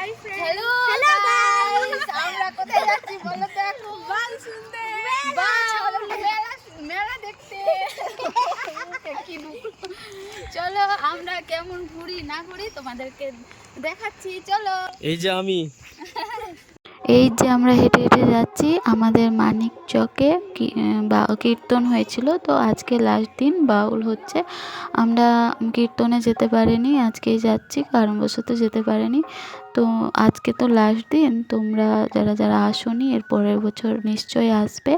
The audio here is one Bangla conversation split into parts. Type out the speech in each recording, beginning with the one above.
Hi friend. Hello hello guys, guys, আমরা কোথায় যাচ্ছি বলো তো এখন? বাল শুনতে চলো মেলা দেখতে। চলো আমরা কেমন ঘুরি না ঘুরি তোমাদেরকে দেখাচ্ছি, চলো। এই যে আমি এই যে আমরা হেঁটে হেঁটে যাচ্ছি আমাদের মানিক চকে কীর্তন হয়েছিল, তো আজকে লাস্ট দিন বাউল হচ্ছে। আমরা কীর্তনে যেতে পারিনি, আজকেই যাচ্ছি, কারণবশত যেতে পারিনি। তো আজকে তো লাস্ট দিন, তোমরা যারা যারা আসোনি এর পরের বছর নিশ্চয়ই আসবে।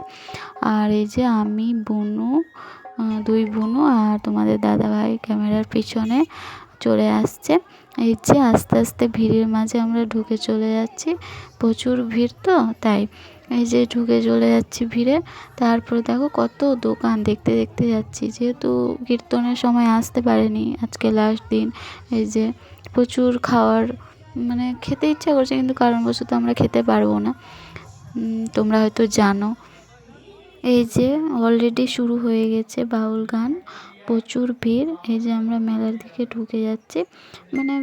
আর এই যে আমি, বুনু, দুই বুনু আর তোমাদের দাদাভাই ক্যামেরার পিছনে চলে আসছে। এই যে আস্তে আস্তে ভিড়ের মাঝে আমরা ঢুকে চলে যাচ্ছি, প্রচুর ভিড় তো তাই। এই যে ঢুকে চলে যাচ্ছি ভিড়ে। তারপরে দেখো কত দোকান দেখতে দেখতে যাচ্ছি, যেহেতু কীর্তনের সময় আসতে পারেনি, আজকে লাস্ট দিন। এই যে প্রচুর খাওয়ার, মানে খেতে ইচ্ছা করছে কিন্তু কারণবশত আমরা খেতে পারবো না, তোমরা হয়তো জানো। এই যে অলরেডি শুরু হয়ে গেছে বাউল গান, প্রচুর ভিড়। এই যে আমরা মেলার দিকে ঢুকে যাচ্ছি, মানে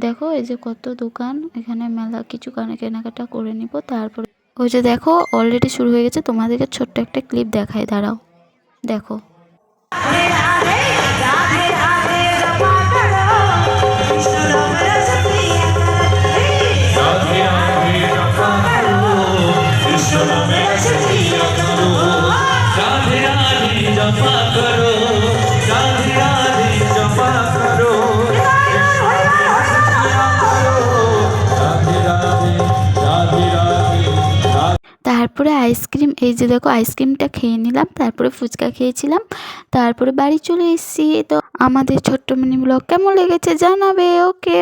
দেখো এই যে কত দোকান, এখানে মেলা কিছু কেনাকাটা করে নিব। তারপরে ওই যে দেখো অলরেডি শুরু হয়ে গেছে, তোমাদেরকে ছোট্ট একটা ক্লিপ দেখাই, দাঁড়াও দেখো। তারপরে আইসক্রিম, এই যে দেখো আইসক্রিমটা খেয়ে নিলাম, তারপরে ফুচকা খেয়েছিলাম, তারপরে বাড়ি চলে এসেছি। তো আমাদের ছোট্ট মিনি ব্লগ কেমন লেগেছে জানাবে, ওকে।